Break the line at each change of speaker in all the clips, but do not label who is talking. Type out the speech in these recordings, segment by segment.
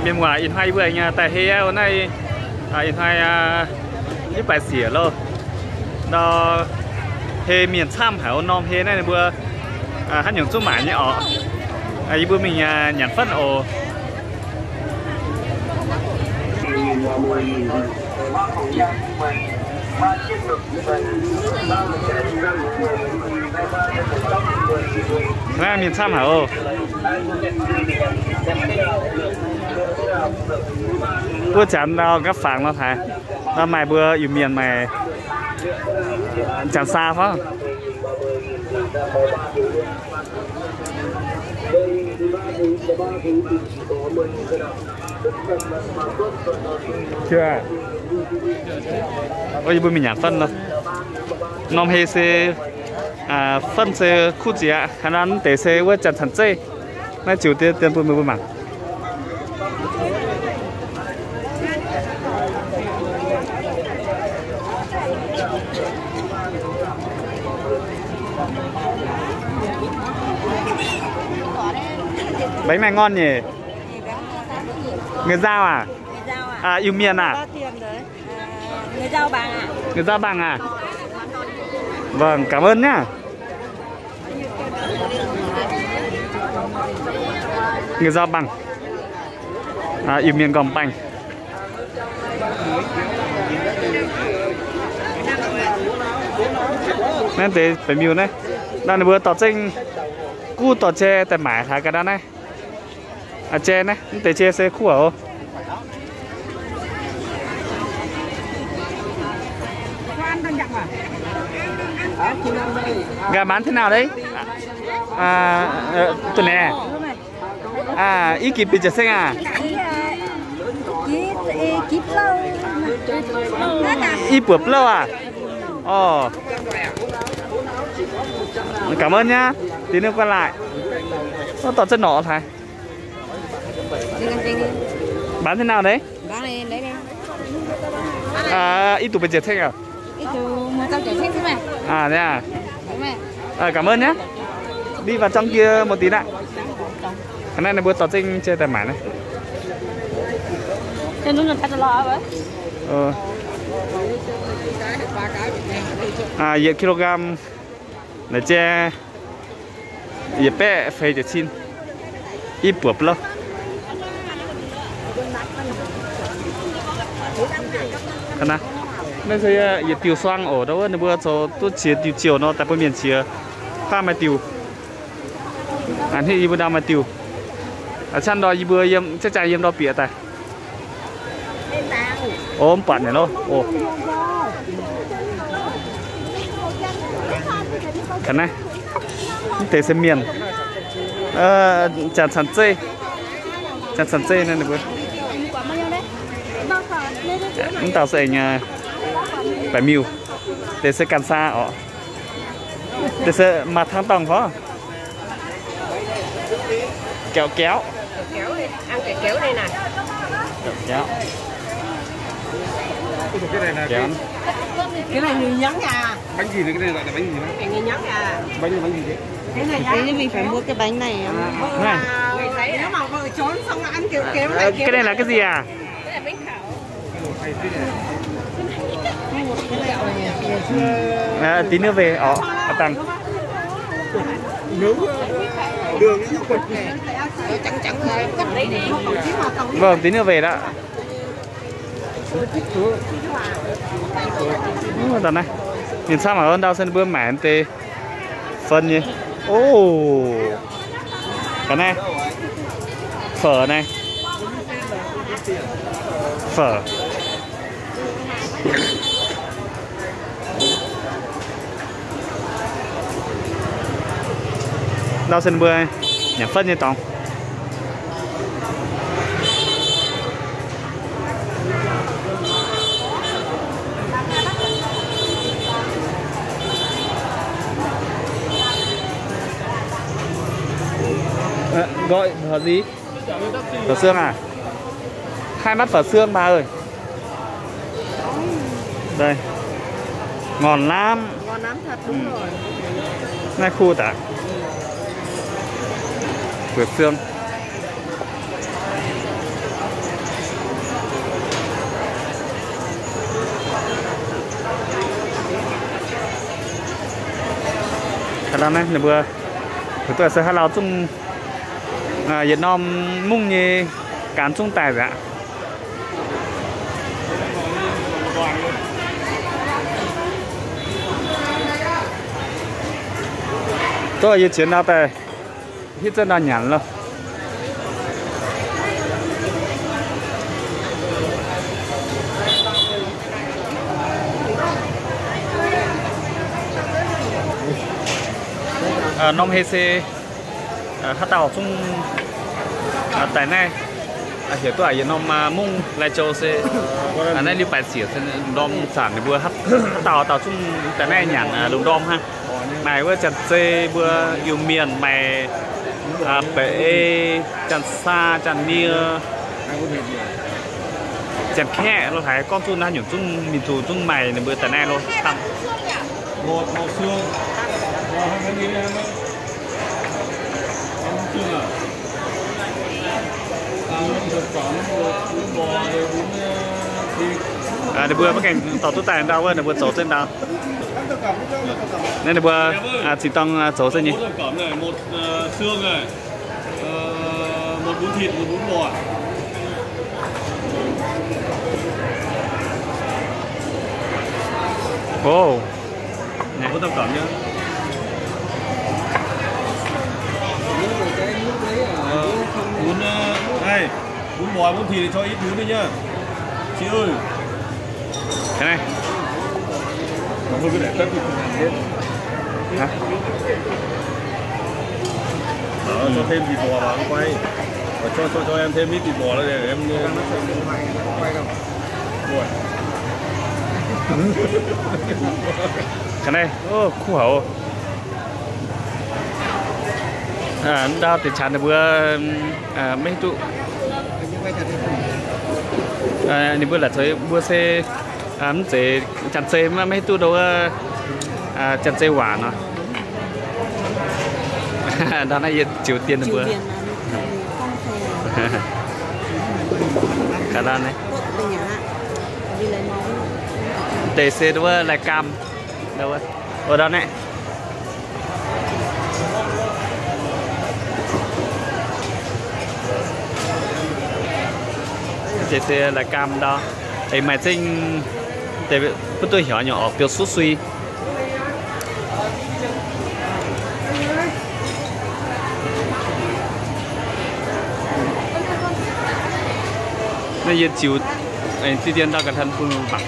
Bên ngoài in hai bữa nha, tại hè hôm nay in hai ít bài xỉa luôn. Đó hè miền Nam hải ôn nom hè này bữa hát những chút mãi nhỉ ở bữa mình nhàn phân ồ. Ra miền Nam hả ô? Bữa chán đâu các phẳng nó thầy. Đó mày bữa ở miền mày chẳng xa phải không? Chưa. Ôi bữa mình nhả phân rồi. Nom hê xe phân xe khu gì ạ? Khả năng để xe với chẳng thành dây. Nói chủ tiên tiên bữa mình mặc. Bánh này ngon nhỉ? Người Dao à? Yêu miền à?
Người Dao Bằng à?
Người Dao Bằng à? Vâng, cảm ơn nhá. Người Dao Bằng yêu miền Gò Bành. Nên thế phải miêu này. Đang vừa tỏ tranh cu tỏ che tại mãi hai cái đó này. Che này, để che xe khu ở. Gà bán thế nào đấy? Tuần này ít kịp bị chật xanh à?
Kịp lâu.
Ít bướp lâu à? Ồ. Cảm ơn nhá. Tí nữa quay lại. Nó tỏ chân nọ thầy. Bán thế nào đấy?
Bán này lấy đi.
Ít tủ bị chật xanh à?
Ít tủ 100 chật xanh thế này.
Thế à? Cảm ơn nhé. Đi vào trong kia một tí đã. Cái này là bữa tỏ tranh chơi tài mã này.
Trên đúng là thật lo vậy.
Dạy kg để che dạy bé phê để xin ít bướp lâu. Cái này nên thấy dạy tiêu xoang ở đâu nên bữa cho tôi chia tiêu chiều nó tại bữa miền chia pha mai tiêu anh thì bữa nào mai tiêu chăn đòi bữa yếm chắc chắn yếm đòi bịa tại ôm bạn này nó ồ cái này thế xem miền chăn sắn dê này được không tao sẽ nhà phải miêu để sẽ càn xa ở để sẽ mặt thang tầng phó kéo
kéo đi ăn cái kéo đây nè
kéo
kéo cái này người nhắn à
bánh gì đấy, cái này gọi là bánh gì đó
cái người nhắn à
bánh gì đấy
cái này đấy mình phải mua cái bánh này
này
nếu mà vợ trốn xong ăn kiểu kéo
cái này là cái gì à?
Cái này bánh khảo
Tí nữa về ở Tăng
nướng đường nó quật
chẳng cắt đấy đi.
Vâng, tí nữa về đó. Tần này nhìn sao mà hơn đau sân bướm mẻ tê phân nhỉ. Cái này phở này phở đau sân bướm nhả phân như tòng gọi phở gì? Phở xương à? 2 bát phở xương bà ơi. Đây. Ngon lắm.
Ngon lắm thật đúng rồi.
Này khu tả. Phở xương. đó này vừa tôi sẽ lao chung Việt Nam mung như cán chung tài dạ tôi ở chiến nào tại hít chân đang nhắn luôn nông hệ xe hát tàu chung tại này hiểu tôi ở Việt Nam mung lại châu xe này lưu bài xỉa trên đom sản vừa hát tàu chung tại này nhản lùng đom ha mày vừa chặt xe vừa yêu miền mày bể chặt xa chặt nia chặt khe nó thấy con chung nó nhổn chung mình chủ chung mày này vừa tại này luôn tặng
một xương
để vừa bắt cảnh tàu tốt tài đâu để vừa chỗ trên đâu nên để vừa chỉ tăng chỗ trên gì
một xương này một bún thịt một bún bò
ô
có tập cảm nhá bún đây bún bò bún thịt cho ít bún đi nhá chị ơi
cái này
không phải để tất cả cho thêm thịt bò vào quay và cho em thêm ít thịt bò nữa để em quay đâu
cái này ô khu hậu đào thì chán được vừa mấy tụ này vừa là chơi vừa xe chế chặt xe mà mấy tụ đâu chặt xe hỏa nó đó này Triều Tiên được vừa cả đàn này TC đúng không? Lại cam đâu rồi? Ở đó này. TC là cam đó. Ấy mà chính tại vì tôi hiểu nhỏ tiêu sút suy. Nên chiều anh ti tiên ra cái thân phun bạc.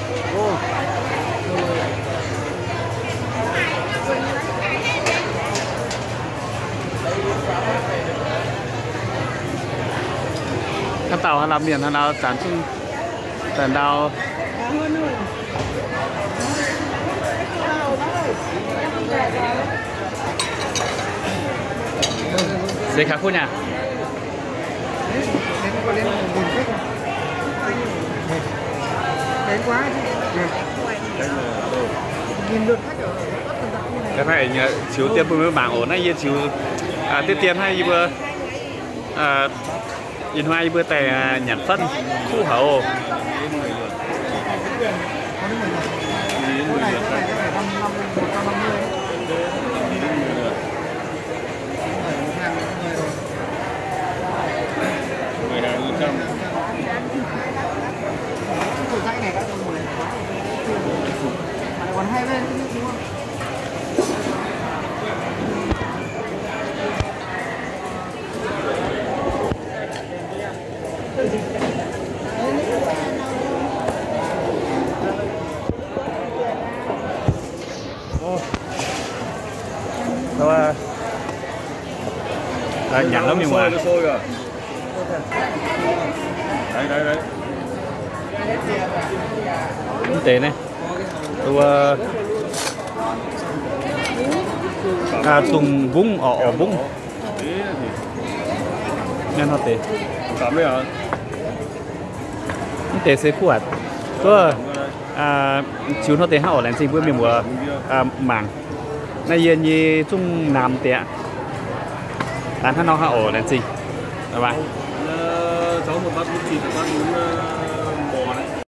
Cái tàu làm biển nào sản xuất tần đào sẽ khá khôn nhỉ?
Đến quá
cái này chiếu tiền với bảng ổn này yên chiếu tiết tiền hay vừa nhìn hoa vừa tè nhặt phân khu hậu
còn hai bên đúng không?
Đó nhặt lắm nhưng mà
sôi rồi đây
tệ này tôi tùng vung ở vung nên họ tệ
cảm đấy hả
tệ sẽ phụ tôi chiếu nó tệ họ ở làm gì với mình vừa mảng này yên như trung nam tệ tán hắn nó họ ở làm gì các bạn
cháu một bát bún thịt bát bún